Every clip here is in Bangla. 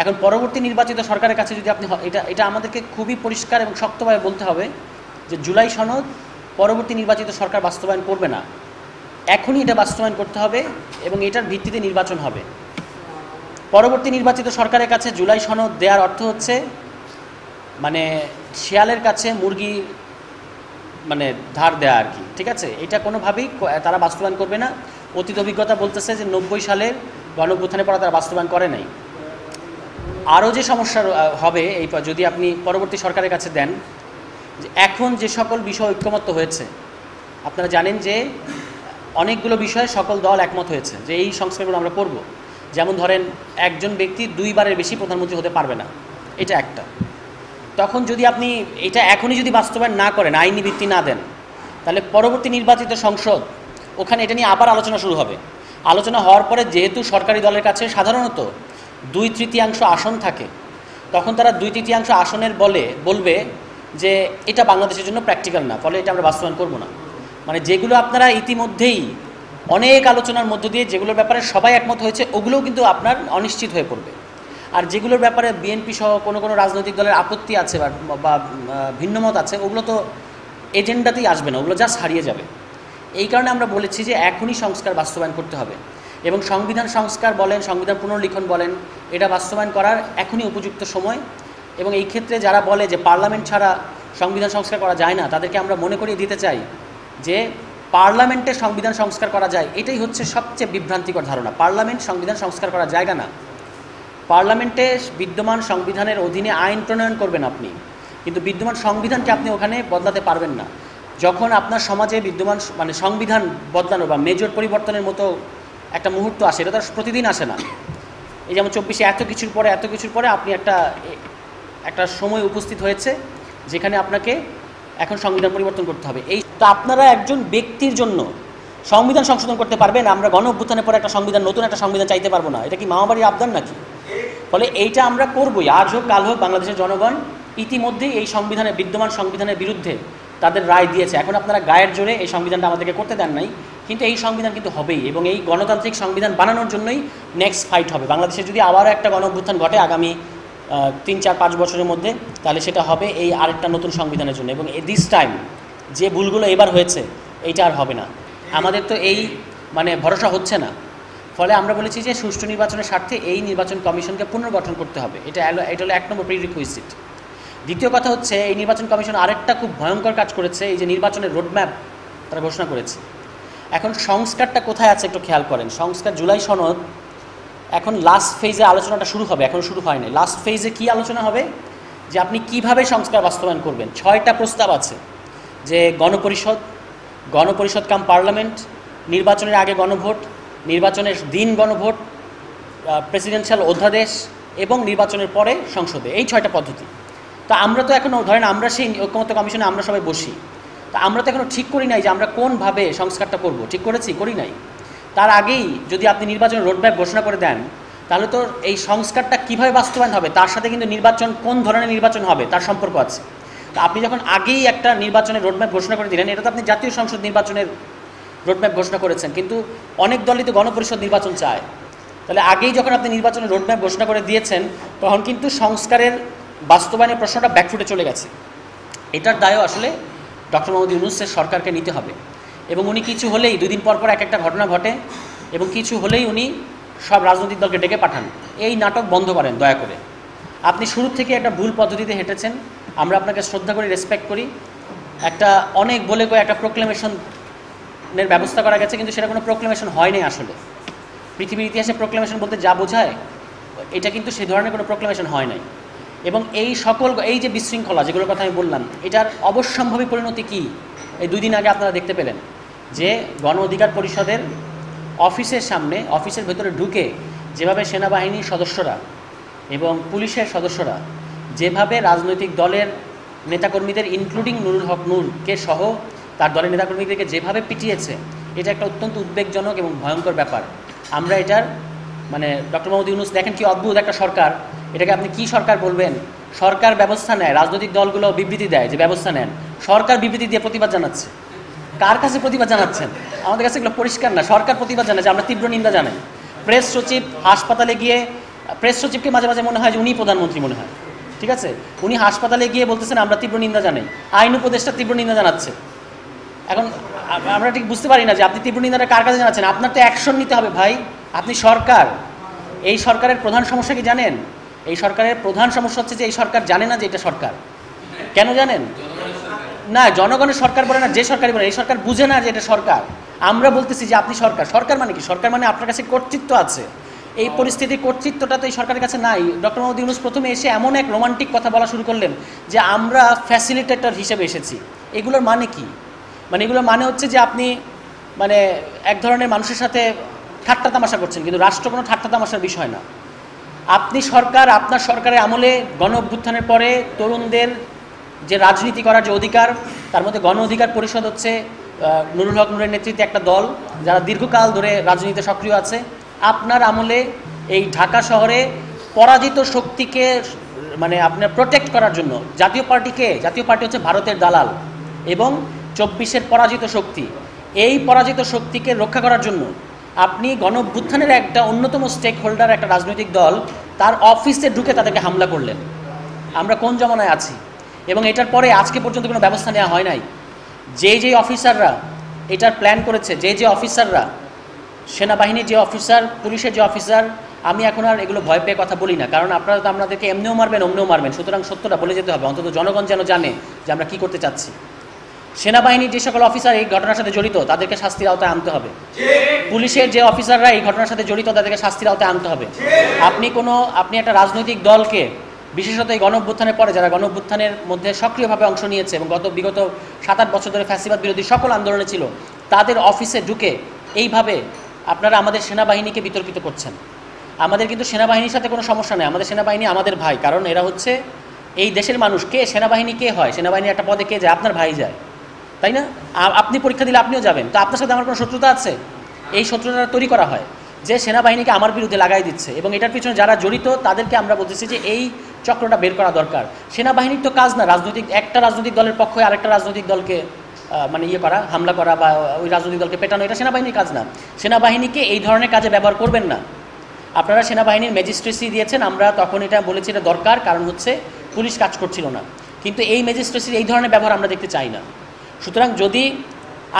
এখন পরবর্তী নির্বাচিত সরকারের কাছে যদি আপনি এটা আমাদেরকে খুবই পরিষ্কার এবং শক্তভাবে বলতে হবে যে জুলাই সনদ পরবর্তী নির্বাচিত সরকার বাস্তবায়ন করবে না, এখনই এটা বাস্তবায়ন করতে হবে এবং এটার ভিত্তিতে নির্বাচন হবে। পরবর্তী নির্বাচিত সরকারের কাছে জুলাই সনদ দেওয়ার অর্থ হচ্ছে মানে শিয়ালের কাছে মুরগি মানে ধার দেয়া আর কি, ঠিক আছে? এটা কোনোভাবেই তারা বাস্তবায়ন করবে না। অতীত অভিজ্ঞতা বলতেছে যে 90 সালের গণঅভ্যুত্থানের পরে তারা বাস্তবায়ন করে নাই। আরও যে সমস্যা হবে এই যদি আপনি পরবর্তী সরকারের কাছে দেন, যে এখন যে সকল বিষয় ঐক্যমত্য হয়েছে, আপনারা জানেন যে অনেকগুলো বিষয়ে সকল দল একমত হয়েছে যে এই সংস্কারগুলো আমরা করব। যেমন ধরেন একজন ব্যক্তি 2 বারের বেশি প্রধানমন্ত্রী হতে পারবে না, এটা একটা। তখন যদি আপনি এটা এখনই যদি বাস্তবায়ন না করেন, আইনি ভিত্তি না দেন, তাহলে পরবর্তী নির্বাচিত সংসদ ওখানে এটা নিয়ে আবার আলোচনা শুরু হবে। আলোচনা হওয়ার পরে যেহেতু সরকারি দলের কাছে সাধারণত 2/3 আসন থাকে, তখন তারা 2/3 আসনের বলবে যে এটা বাংলাদেশের জন্য প্র্যাকটিক্যাল না, ফলে এটা আমরা বাস্তবায়ন করব না। মানে যেগুলো আপনারা ইতিমধ্যেই অনেক আলোচনার মধ্য দিয়ে যেগুলোর ব্যাপারে সবাই একমত হয়েছে, ওগুলোও কিন্তু আপনার অনিশ্চিত হয়ে পড়বে। আর যেগুলোর ব্যাপারে বিএনপি সহ কোনো কোনো রাজনৈতিক দলের আপত্তি আছে বা ভিন্নমত আছে, ওগুলো তো এজেন্ডাতেই আসবে না, ওগুলো জাস্ট হারিয়ে যাবে। এই কারণে আমরা বলেছি যে এখনই সংস্কার বাস্তবায়ন করতে হবে এবং সংবিধান সংস্কার বলেন, সংবিধান পুনর্লিখন বলেন, এটা বাস্তবায়ন করার এখনই উপযুক্ত সময়। এবং এই ক্ষেত্রে যারা বলে যে পার্লামেন্ট ছাড়া সংবিধান সংস্কার করা যায় না, তাদেরকে আমরা মনে করিয়ে দিতে চাই যে পার্লামেন্টে সংবিধান সংস্কার করা যায়, এটাই হচ্ছে সবচেয়ে বিভ্রান্তিকর ধারণা। পার্লামেন্ট সংবিধান সংস্কার করার জায়গা না। পার্লামেন্টে বিদ্যমান সংবিধানের অধীনে আইন প্রণয়ন করবেন আপনি, কিন্তু বিদ্যমান সংবিধানকে আপনি ওখানে বদলাতে পারবেন না। যখন আপনার সমাজে বিদ্যমান মানে সংবিধান বদলানো বা মেজর পরিবর্তনের মতো একটা মুহূর্ত আসে, এটা তো প্রতিদিন আসে না। এই যেমন 24-এ এত কিছুর পরে আপনি একটা সময় উপস্থিত হয়েছে যেখানে আপনাকে এখন সংবিধান পরিবর্তন করতে হবে। এই তো আপনারা একজন ব্যক্তির জন্য সংবিধান সংশোধন করতে পারবেন, আমরা গণ অভ্যুত্থানের পরে নতুন একটা সংবিধান চাইতে পারবো না? এটা কি মামাবাড়ির আবদার নাকি? ফলে এইটা আমরা করবই, আজ হোক কাল হোক। বাংলাদেশের জনগণ ইতিমধ্যেই এই বিদ্যমান সংবিধানের বিরুদ্ধে তাদের রায় দিয়েছে। এখন আপনারা গায়ের জোরে এই সংবিধানটা আমাদেরকে করতে দেন নাই, কিন্তু এই সংবিধান কিন্তু হবেই এবং এই গণতান্ত্রিক সংবিধান বানানোর জন্যই নেক্সট ফাইট হবে। বাংলাদেশে যদি আবারও একটা গণ অভ্যুত্থান ঘটে আগামী 3-4-5 বছরের মধ্যে, তাহলে সেটা হবে এই আরেকটা নতুন সংবিধানের জন্য। এবং দিস টাইম যে ভুলগুলো এবার হয়েছে এইটা আর হবে না। আমাদের তো এই মানে ভরসা হচ্ছে না। ফলে আমরা বলেছি যে সুষ্ঠু নির্বাচনের স্বার্থে এই নির্বাচন কমিশনকে পুনর্গঠন করতে হবে। এটা হলো 1 নম্বর প্রিরিকুইজিট। দ্বিতীয় কথা হচ্ছে, এই নির্বাচন কমিশন আরেকটা খুব ভয়ঙ্কর কাজ করেছে, এই যে নির্বাচনের রোডম্যাপ তারা ঘোষণা করেছে। এখন সংস্কারটা কোথায় আছে একটু খেয়াল করেন। সংস্কার জুলাই সনদ এখন লাস্ট ফেজে আলোচনাটা শুরু হবে, এখন শুরু হয়নি। লাস্ট ফেজে কি আলোচনা হবে যে আপনি কিভাবে সংস্কার বাস্তবায়ন করবেন। 6টা প্রস্তাব আছে, যে গণপরিষদ কাম পার্লামেন্ট, নির্বাচনের আগে গণভোট, নির্বাচনের দিন গণভোট, প্রেসিডেন্সিয়াল অধ্যাদেশ এবং নির্বাচনের পরে সংসদে, এই 6টা পদ্ধতি। তো আমরা তো এখনও ধরেন আমরা সেই ঐক্যমত্য কমিশনে আমরা সবাই বসি, তো আমরা তো এখনও ঠিক করি নাই যে আমরা কোনভাবে সংস্কারটা করব। ঠিক করি নাই। তার আগেই যদি আপনি নির্বাচনের রোডম্যাপ ঘোষণা করে দেন, তাহলে তো এই সংস্কারটা কীভাবে বাস্তবায়ন হবে তার সাথে কিন্তু নির্বাচন, কোন ধরনের নির্বাচন হবে তার সম্পর্ক আছে। তো আপনি যখন আগেই একটা নির্বাচনের রোডম্যাপ ঘোষণা করে দিলেন, এটা তো আপনি জাতীয় সংসদ নির্বাচনের রোডম্যাপ ঘোষণা করেছেন, কিন্তু অনেক দলই তো গণপরিষদ নির্বাচন চায়। তাহলে আগেই যখন আপনি নির্বাচনের রোডম্যাপ ঘোষণা করে দিয়েছেন, তখন কিন্তু সংস্কারের বাস্তবায়নের প্রশ্নটা ব্যাকফুটে চলে গেছে। এটার দায়ও আসলে ডক্টর মোহাম্মদ ইউনূসের সরকারকে নিতে হবে। এবং উনি কিছু হলেই 2 দিন পর একটা ঘটনা ঘটে এবং কিছু হলেই উনি সব রাজনৈতিক দলকে ডেকে পাঠান। এই নাটক বন্ধ করেন দয়া করে। আপনি শুরু থেকে একটা ভুল পদ্ধতিতে হেঁটেছেন, আমরা আপনাকে শ্রদ্ধা করি, রেসপেক্ট করি। একটা অনেক বলে একটা প্রোক্লেমেশনের ব্যবস্থা করা গেছে, কিন্তু সেটা কোনো প্রোক্লেমেশন হয়নি। আসলে পৃথিবীর ইতিহাসে প্রোক্লেমেশন বলতে যা বোঝায়, এটা কিন্তু সেই ধরনের কোনো প্রোক্লেমেশন হয় নাই। এবং এই যে বিশৃঙ্খলা যেগুলোর কথা আমি বললাম, এটার অবশ্যম্ভাবী পরিণতি কী এই 2 দিন আগে আপনারা দেখতে পেলেন, যে গণ অধিকার পরিষদের অফিসের সামনে, অফিসের ভেতরে ঢুকে যেভাবে সেনাবাহিনীর সদস্যরা এবং পুলিশের সদস্যরা যেভাবে রাজনৈতিক দলের নেতাকর্মীদের ইনক্লুডিং নুরুল হক নূরকে সহ তার দলের নেতাকর্মীদেরকে যেভাবে পিটিয়েছে, এটা একটা অত্যন্ত উদ্বেগজনক এবং ভয়ঙ্কর ব্যাপার। আমরা এটার মানে ডক্টর মোহাম্মদ ইউনূস দেখেন কি অদ্ভুত একটা সরকার, এটাকে আপনি কি সরকার বলবেন? সরকার ব্যবস্থা নেয়, রাজনৈতিক দলগুলো বিবৃতি দেয় যে ব্যবস্থা নেন, সরকার বিবৃতি দিয়ে প্রতিবাদ জানাচ্ছে। কার কাছে প্রতিবাদ জানাচ্ছেন? আমাদের কাছে এগুলো পরিষ্কার না। সরকার প্রতিবাদ জানাচ্ছে, আমরা তীব্র নিন্দা জানাই। প্রেস সচিব হাসপাতালে গিয়ে প্রেস সচিবকে মাঝে মাঝে মনে হয় যে উনি প্রধানমন্ত্রী মনে হয়, ঠিক আছে। উনি হাসপাতালে গিয়ে বলতেছেন আমরা তীব্র নিন্দা জানাই, আইন উপদেষ্টা তীব্র নিন্দা জানাচ্ছে। এখন আমরা ঠিক বুঝতে পারি না যে আপনি তীব্র নিন্দাটা কার কাছে জানাচ্ছেন। আপনার তো অ্যাকশন নিতে হবে ভাই, আপনি সরকার। এই সরকারের প্রধান সমস্যা কি জানেন? এই সরকারের প্রধান সমস্যা হচ্ছে যে এই সরকার জানে না যে এটা সরকার। কেন জানেন? না, জনগণের সরকার বলে না, যে সরকারই বলে, এই সরকার বুঝে না যে এটা সরকার। আমরা বলতেছি যে আপনি সরকার। সরকার মানে কি? সরকার মানে আপনার কাছে কর্তৃত্ব আছে। এই পরিস্থিতির কর্তৃত্বটা তো এই সরকারের কাছে নাই। ডক্টর মোহাম্মদ ইউনূস প্রথমে এসে এমন এক রোমান্টিক কথা বলা শুরু করলেন যে আমরা ফ্যাসিলিটেটর হিসেবে এসেছি। এগুলোর মানে কি? মানে এগুলোর মানে হচ্ছে যে আপনি মানে এক ধরনের মানুষের সাথে ঠাট্টা তামাশা করছেন, কিন্তু রাষ্ট্র কোনো ঠাট্টা তামাশার বিষয় না। আপনি সরকার, আপনার সরকারের আমলে গণ অভ্যুত্থানের পরে তরুণদের যে রাজনীতি করার যে অধিকার, তার মধ্যে গণ অধিকার পরিষদ হচ্ছে নুরুল হক নূরের নেতৃত্বে একটা দল যারা দীর্ঘকাল ধরে রাজনীতিতে সক্রিয় আছে। আপনার আমলে এই ঢাকা শহরে পরাজিত শক্তিকে মানে আপনার প্রোটেক্ট করার জন্য জাতীয় পার্টি হচ্ছে ভারতের দালাল এবং 24-এর পরাজিত শক্তি। এই পরাজিত শক্তিকে রক্ষা করার জন্য আপনি গণ অভ্যুত্থানের একটা অন্যতম স্টেক হোল্ডার একটা রাজনৈতিক দল তার অফিসে ঢুকে তাদেরকে হামলা করলেন। আমরা কোন জমানায় আছি? এবং এটার পরে আজকে পর্যন্ত কোনো ব্যবস্থা নেওয়া হয় নাই। যেই অফিসাররা এটার প্ল্যান করেছে, যে অফিসাররা, সেনাবাহিনীর যে অফিসার, পুলিশের যে অফিসার, আমি এখন আর এগুলো ভয় পেয়ে কথা বলি না, কারণ আপনারা তো আমাদেরকে এমনিও মারবেন অমনিও মারবেন। সুতরাং সত্যটা বলে যেতে হবে, অন্তত জনগণ যেন জানে যে আমরা কী করতে চাচ্ছি। সেনাবাহিনীর যে সকল অফিসার এই ঘটনার সাথে জড়িত তাদেরকে শাস্তির আওতায় আনতে হবে। পুলিশের যে অফিসাররা এই ঘটনার সাথে জড়িত তাদেরকে শাস্তির আওতায় আনতে হবে। আপনি একটা রাজনৈতিক দলকে, বিশেষত এই গণ অভ্যুত্থানের পরে যারা গণ অভ্যুত্থানের মধ্যে সক্রিয়ভাবে অংশ নিয়েছে এবং বিগত 7-8 বছর ধরে ফ্যাসিবাদ বিরোধী সকল আন্দোলনে ছিল, তাদের অফিসে ঢুকে এইভাবে আপনারা আমাদের সেনাবাহিনীকে বিতর্কিত করছেন। আমাদের কিন্তু সেনাবাহিনীর সাথে কোনো সমস্যা নেই, আমাদের সেনাবাহিনী আমাদের ভাই, কারণ এরা হচ্ছে এই দেশের মানুষ। কে সেনাবাহিনী কে হয়? সেনাবাহিনীর একটা পদে কে যায়? আপনার ভাই যায়, তাই না? আপনি পরীক্ষা দিলে আপনিও যাবেন, তো আপনার সাথে আমার কোনো শত্রুতা আছে? এই শত্রুতা তৈরি করা হয় যে সেনাবাহিনীকে আমার বিরুদ্ধে লাগাই দিচ্ছে, এবং এটার পিছনে যারা জড়িত তাদেরকে আমরা বলতেছি যে এই চক্রটা বের করা দরকার। সেনাবাহিনীর তো কাজ না একটা রাজনৈতিক দলের পক্ষে আরেকটা রাজনৈতিক দলকে মানে করা, হামলা করা বা ওই রাজনৈতিক দলকে পেটানো, এটা সেনাবাহিনীর কাজ না। সেনাবাহিনীকে এই ধরনের কাজে ব্যবহার করবেন না। আপনারা সেনাবাহিনীর ম্যাজিস্ট্রেসি দিয়েছেন, আমরা তখন এটা বলেছি এটা দরকার, কারণ হচ্ছে পুলিশ কাজ করছিল না। কিন্তু এই ম্যাজিস্ট্রেসির এই ধরনের ব্যবহার আমরা দেখতে চাই না। সুতরাং যদি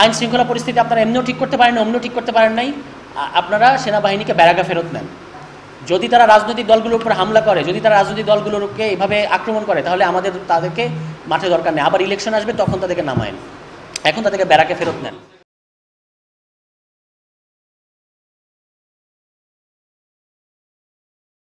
আইন শৃঙ্খলা পরিস্থিতি আপনারা এমনিও ঠিক করতে পারেন, অমনিও ঠিক করতে পারেন নাই, আপনারা সেনাবাহিনীকে ব্যারাকা ফেরত নেন। যদি তারা রাজনৈতিক দলগুলোর উপর হামলা করে, যদি তারা রাজনৈতিক দলগুলোকে এইভাবে আক্রমণ করে, তাহলে তাদেরকে মাঠে দরকার নেই। আবার ইলেকশন আসবে, তখন তাদেরকে নামায়েন। এখন তাদেরকে ব্যারাকে ফেরত নেন।